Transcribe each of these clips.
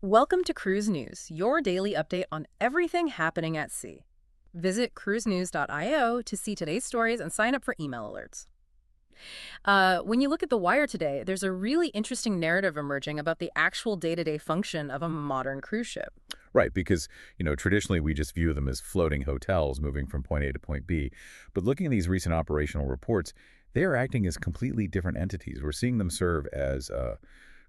Welcome to Cruise News, your daily update on everything happening at sea. Visit cruisenews.io to see today's stories and sign up for email alerts. When you look at The Wire today, there's a really interesting narrative emerging about the actual day-to-day function of a modern cruise ship. Right, because, traditionally we just view them as floating hotels moving from point A to point B. But looking at these recent operational reports, they are acting as completely different entities. We're seeing them serve as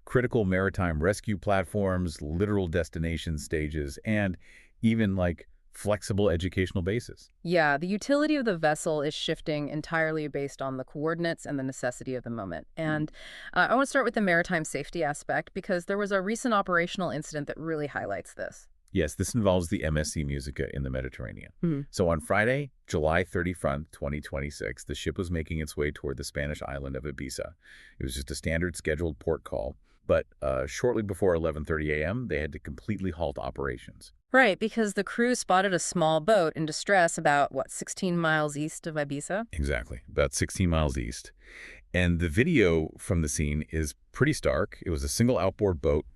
critical maritime rescue platforms, literal destination stages, and even like flexible educational bases. Yeah, the utility of the vessel is shifting entirely based on the coordinates and the necessity of the moment. And I want to start with the maritime safety aspect because there was a recent operational incident that really highlights this. Yes, this involves the MSC Musica in the Mediterranean. Hmm. So on Friday, July 31st, 2026, the ship was making its way toward the Spanish island of Ibiza. It was just a standard scheduled port call, but shortly before 11:30 a.m., they had to completely halt operations. Right, because the crew spotted a small boat in distress about, 16 miles east of Ibiza? Exactly, about 16 miles east. And the video from the scene is pretty stark. It was a single outboard boat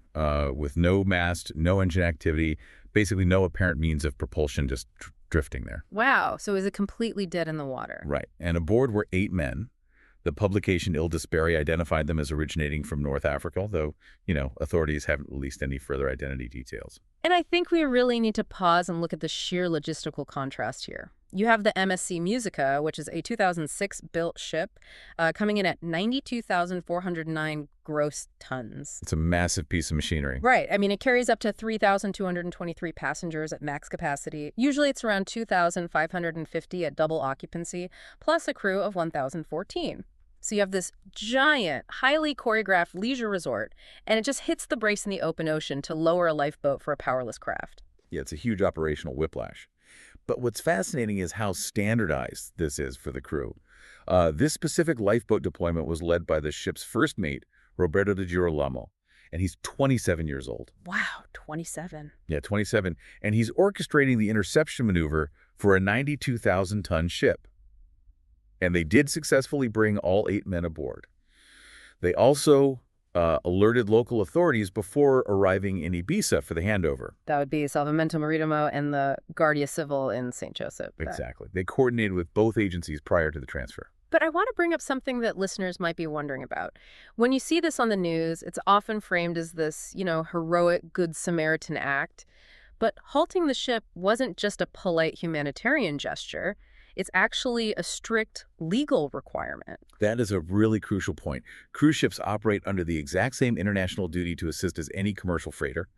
with no mast, no engine activity, basically no apparent means of propulsion, just drifting there. Wow, so is it completely dead in the water? Right. And aboard were 8 men. The publication Il Dispari identified them as originating from North Africa, though, authorities haven't released any further identity details. And I think we really need to pause and look at the sheer logistical contrast here. You have the MSC Musica, which is a 2006-built ship, coming in at 92,409 gross tons. It's a massive piece of machinery. Right. I mean, it carries up to 3,223 passengers at max capacity. Usually it's around 2,550 at double occupancy, plus a crew of 1,014. So you have this giant, highly choreographed leisure resort, and it just hits the brakes in the open ocean to lower a lifeboat for a powerless craft. Yeah, it's a huge operational whiplash. But what's fascinating is how standardized this is for the crew. This specific lifeboat deployment was led by the ship's first mate, Roberto de Girolamo, and he's 27 years old. Wow, 27. Yeah, 27. And he's orchestrating the interception maneuver for a 92,000-ton ship. And they did successfully bring all 8 men aboard. They also alerted local authorities before arriving in Ibiza for the handover. That would be Salvamento Maritimo and the Guardia Civil in St. Joseph. Exactly. They coordinated with both agencies prior to the transfer. But I want to bring up something that listeners might be wondering about. When you see this on the news, it's often framed as this, heroic Good Samaritan act. But halting the ship wasn't just a polite humanitarian gesture. It's actually a strict legal requirement. That is a really crucial point. Cruise ships operate under the exact same international duty to assist as any commercial freighter.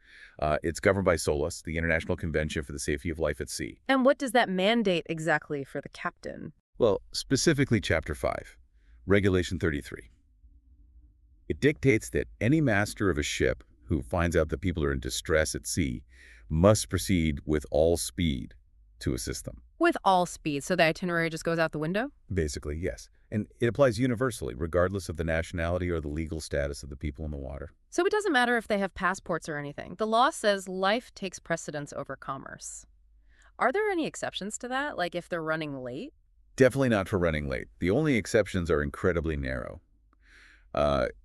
It's governed by SOLAS, the International Convention for the Safety of Life at Sea. And what does that mandate exactly for the captain? Well, specifically Chapter 5, Regulation 33. It dictates that any master of a ship who finds out that people are in distress at sea must proceed with all speed to assist them. With all speed, so the itinerary just goes out the window? Basically, yes. And it applies universally, regardless of the nationality or the legal status of the people in the water. So it doesn't matter if they have passports or anything. The law says life takes precedence over commerce. Are there any exceptions to that, like if they're running late? Definitely not for running late. The only exceptions are incredibly narrow.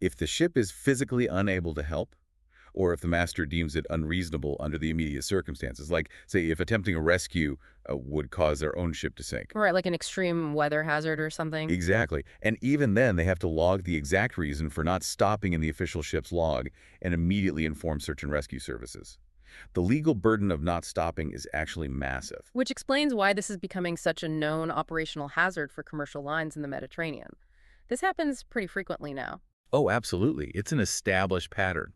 If the ship is physically unable to help, or if the master deems it unreasonable under the immediate circumstances, like, say, if attempting a rescue would cause their own ship to sink. Right, like an extreme weather hazard or something? Exactly. And even then, they have to log the exact reason for not stopping in the official ship's log and immediately inform search and rescue services. The legal burden of not stopping is actually massive. Which explains why this is becoming such a known operational hazard for commercial lines in the Mediterranean. This happens pretty frequently now. Oh, absolutely. It's an established pattern.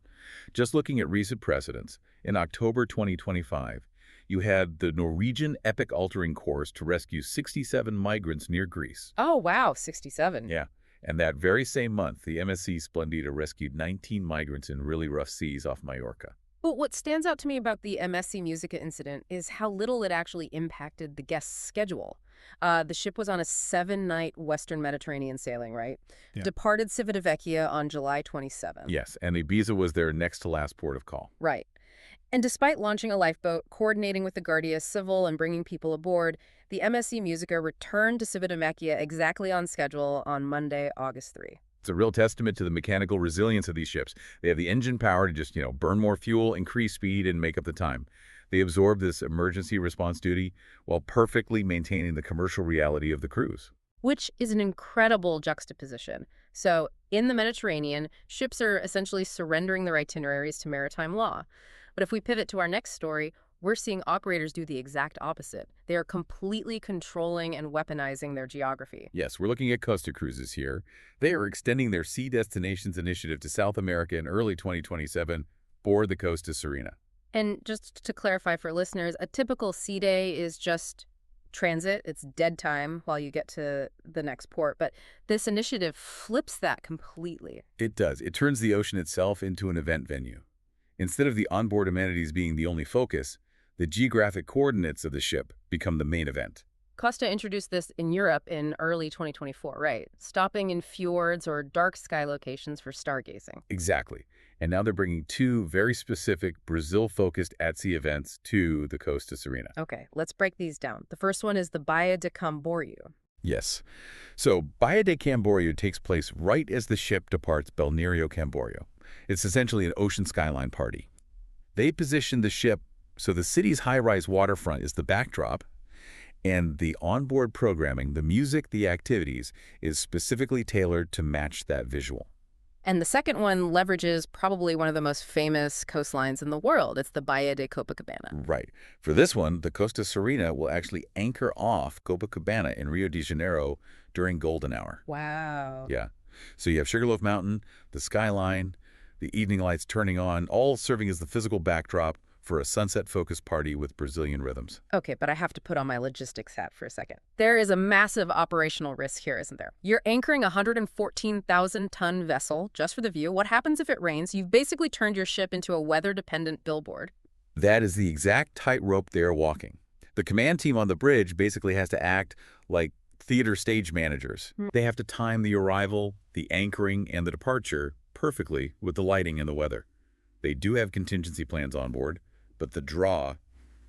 Just looking at recent precedents, in October 2025, you had the Norwegian epic altering course to rescue 67 migrants near Greece. Oh, wow, 67. Yeah. And that very same month, the MSC Splendida rescued 19 migrants in really rough seas off Majorca. But what stands out to me about the MSC Musica incident is how little it actually impacted the guest's schedule. The ship was on a 7-night Western Mediterranean sailing, right? Yeah. Departed Civitavecchia on July 27th. Yes, and Ibiza was their next to last port of call. Right. And despite launching a lifeboat, coordinating with the Guardia Civil and bringing people aboard, the MSC Musica returned to Civitavecchia exactly on schedule on Monday, August 3. It's a real testament to the mechanical resilience of these ships. They have the engine power to just, burn more fuel, increase speed, and make up the time. They absorb this emergency response duty while perfectly maintaining the commercial reality of the cruise. Which is an incredible juxtaposition. So, in the Mediterranean, ships are essentially surrendering their itineraries to maritime law. But if we pivot to our next story, we're seeing operators do the exact opposite. They are completely controlling and weaponizing their geography. Yes, we're looking at Costa Cruises here. They are extending their Sea Destinations initiative to South America in early 2027 for the Costa Serena. And just to clarify for listeners, a typical sea day is just transit. It's dead time while you get to the next port. But this initiative flips that completely. It does. It turns the ocean itself into an event venue. Instead of the onboard amenities being the only focus, the geographic coordinates of the ship become the main event. Costa introduced this in Europe in early 2024, right? Stopping in fjords or dark sky locations for stargazing. Exactly. And now they're bringing two very specific Brazil-focused at-sea events to the Costa Serena. Okay, let's break these down. The first one is the Baía de Camboriú. Yes. So Baía de Camboriu takes place right as the ship departs Balneario Camboriu. It's essentially an ocean skyline party. They position the ship so the city's high-rise waterfront is the backdrop, and the onboard programming, the music, the activities, is specifically tailored to match that visual. And the second one leverages probably one of the most famous coastlines in the world. It's the Baía de Copacabana. Right. For this one, the Costa Serena will actually anchor off Copacabana in Rio de Janeiro during golden hour. Wow. Yeah. So you have Sugarloaf Mountain, the skyline, the evening lights turning on, all serving as the physical backdrop for a sunset-focused party with Brazilian rhythms. Okay, but I have to put on my logistics hat for a second. There is a massive operational risk here, isn't there? You're anchoring a 114,000-ton vessel just for the view. What happens if it rains? You've basically turned your ship into a weather-dependent billboard. That is the exact tightrope they are walking. The command team on the bridge basically has to act like theater stage managers. They have to time the arrival, the anchoring, and the departure perfectly with the lighting and the weather. They do have contingency plans on board, but the draw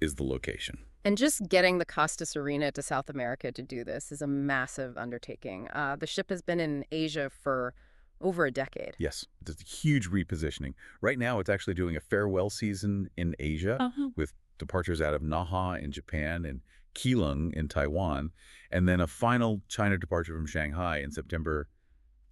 is the location. And just getting the Costa Serena to South America to do this is a massive undertaking. The ship has been in Asia for over a decade. Yes, it's a huge repositioning. Right now, it's actually doing a farewell season in Asia with departures out of Naha in Japan and Keelung in Taiwan, and then a final China departure from Shanghai in September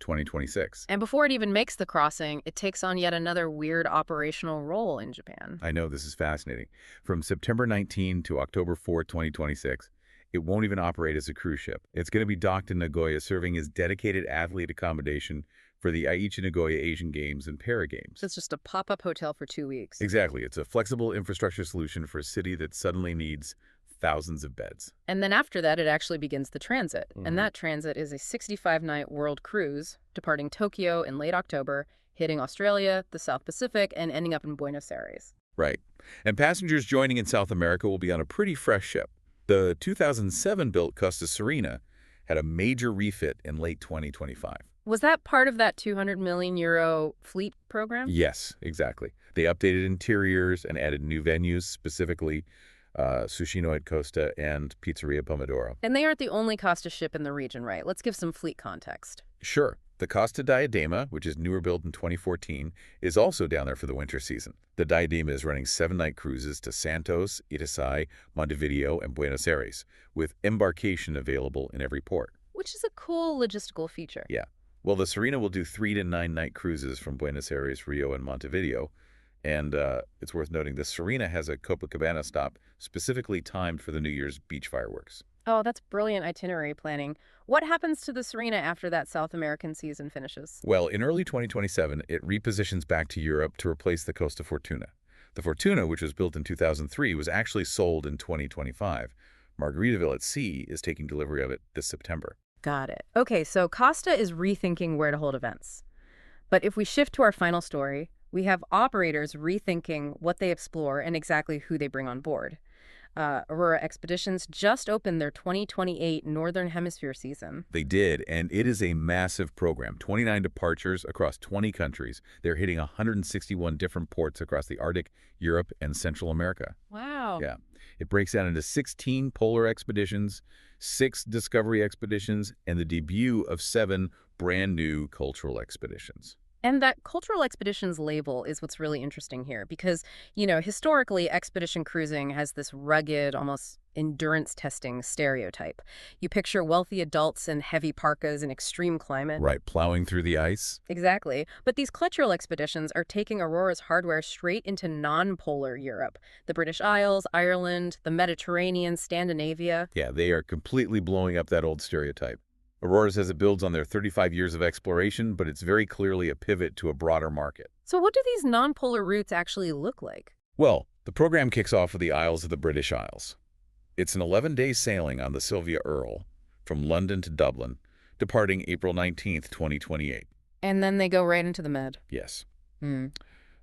2026. And before it even makes the crossing, it takes on yet another weird operational role in Japan. I know, this is fascinating. From September 19 to October 4, 2026, it won't even operate as a cruise ship. It's going to be docked in Nagoya, serving as dedicated athlete accommodation for the Aichi Nagoya Asian Games and Para Games. So it's just a pop-up hotel for 2 weeks. Exactly. It's a flexible infrastructure solution for a city that suddenly needs thousands of beds. And then after that, it actually begins the transit. And that transit is a 65-night world cruise, departing Tokyo in late October, hitting Australia, the South Pacific, and ending up in Buenos Aires. Right. And passengers joining in South America will be on a pretty fresh ship. The 2007-built Costa Serena had a major refit in late 2025. Was that part of that 200 million euro fleet program? Yes, exactly. They updated interiors and added new venues, specifically Sushino at Costa and Pizzeria Pomodoro. And they aren't the only Costa ship in the region, right? Let's give some fleet context. Sure. The Costa Diadema, which is newer built in 2014, is also down there for the winter season. The Diadema is running 7-night cruises to Santos, Itasai, Montevideo, and Buenos Aires, with embarkation available in every port. Which is a cool logistical feature. Yeah. Well, the Serena will do 3 to 9-night cruises from Buenos Aires, Rio, and Montevideo. And it's worth noting the Serena has a Copacabana stop specifically timed for the New Year's beach fireworks. Oh, that's brilliant itinerary planning. What happens to the Serena after that South American season finishes? Well, in early 2027, it repositions back to Europe to replace the Costa Fortuna. The Fortuna, which was built in 2003, was actually sold in 2025. Margaritaville at Sea is taking delivery of it this September. Got it. Okay, so Costa is rethinking where to hold events. But if we shift to our final story, we have operators rethinking what they explore and exactly who they bring on board. Aurora Expeditions just opened their 2028 Northern Hemisphere season. They did, and it is a massive program. 29 departures across 20 countries. They're hitting 161 different ports across the Arctic, Europe, and Central America. Wow. Yeah. It breaks down into 16 polar expeditions, 6 discovery expeditions, and the debut of 7 brand new cultural expeditions. And that cultural expeditions label is what's really interesting here because, historically, expedition cruising has this rugged, almost endurance testing stereotype. You picture wealthy adults in heavy parkas in extreme climate. Right, plowing through the ice. Exactly. But these cultural expeditions are taking Aurora's hardware straight into non-polar Europe. The British Isles, Ireland, the Mediterranean, Scandinavia. Yeah, they are completely blowing up that old stereotype. Aurora says it builds on their 35 years of exploration, but it's very clearly a pivot to a broader market. So what do these non-polar routes actually look like? Well, the program kicks off with the Isles of the British Isles. It's an 11-day sailing on the Sylvia Earle from London to Dublin, departing April 19th, 2028. And then they go right into the Med. Yes. Hmm.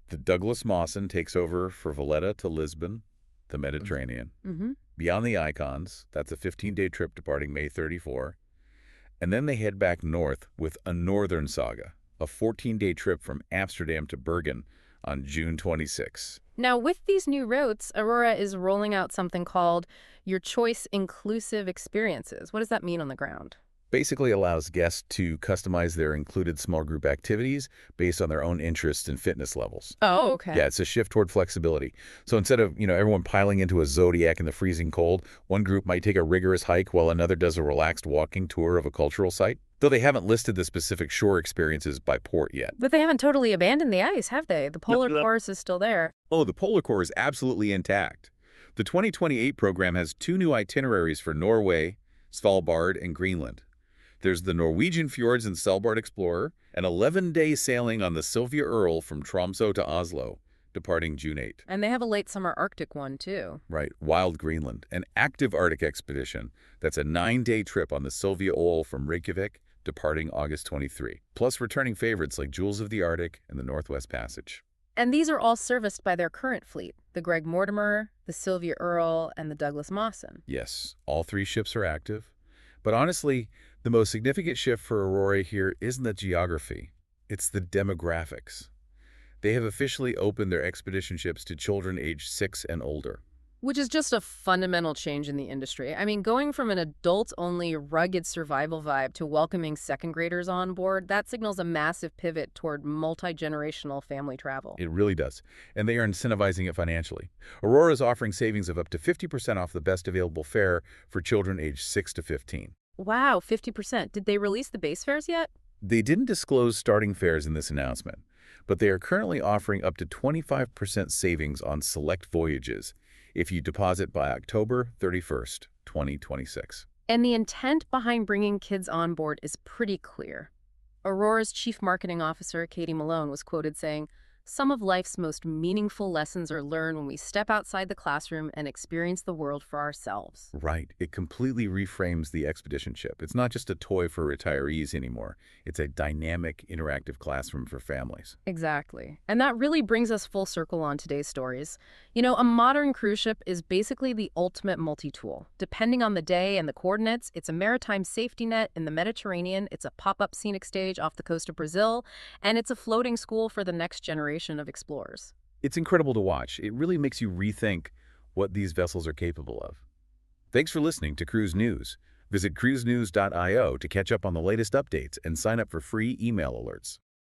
The Douglas Mawson takes over for Valletta to Lisbon, the Mediterranean. Mm-hmm. Beyond the Icons, that's a 15-day trip departing May 34. And then they head back north with a Northern Saga, a 14-day trip from Amsterdam to Bergen on June 26. Now, with these new routes, Aurora is rolling out something called Your Choice Inclusive Experiences. What does that mean on the ground? Basically allows guests to customize their included small group activities based on their own interests and fitness levels. Oh, okay. Yeah, it's a shift toward flexibility. So instead of, everyone piling into a Zodiac in the freezing cold, one group might take a rigorous hike while another does a relaxed walking tour of a cultural site. Though they haven't listed the specific shore experiences by port yet. But they haven't totally abandoned the ice, have they? The polar course is still there. Oh, the polar core is absolutely intact. The 2028 program has 2 new itineraries for Norway, Svalbard, and Greenland. There's the Norwegian Fjords and Svalbard Explorer, an 11-day sailing on the Sylvia Earle from Tromsø to Oslo, departing June 8. And they have a late summer Arctic one, too. Right, Wild Greenland, an active Arctic expedition. That's a 9-day trip on the Sylvia Earle from Reykjavik, departing August 23. Plus returning favorites like Jewels of the Arctic and the Northwest Passage. And these are all serviced by their current fleet, the Greg Mortimer, the Sylvia Earle, and the Douglas Mawson. Yes, all 3 ships are active. But honestly, the most significant shift for Aurora here isn't the geography. It's the demographics. They have officially opened their expedition ships to children aged 6 and older. Which is just a fundamental change in the industry. I mean, going from an adult-only, rugged survival vibe to welcoming second graders on board, that signals a massive pivot toward multi-generational family travel. It really does. And they are incentivizing it financially. Aurora is offering savings of up to 50% off the best available fare for children aged 6 to 15. Wow, 50%. Did they release the base fares yet? They didn't disclose starting fares in this announcement, but they are currently offering up to 25% savings on select voyages if you deposit by October 31st, 2026. And the intent behind bringing kids on board is pretty clear. Aurora's chief marketing officer, Katie Malone, was quoted saying, "Some of life's most meaningful lessons are learned when we step outside the classroom and experience the world for ourselves." Right. It completely reframes the expedition ship. It's not just a toy for retirees anymore. It's a dynamic, interactive classroom for families. Exactly. And that really brings us full circle on today's stories. A modern cruise ship is basically the ultimate multi-tool. Depending on the day and the coordinates, it's a maritime safety net in the Mediterranean, it's a pop-up scenic stage off the coast of Brazil, and it's a floating school for the next generation of explorers. It's incredible to watch. It really makes you rethink what these vessels are capable of. Thanks for listening to Cruise News. Visit cruisenews.io to catch up on the latest updates and sign up for free email alerts.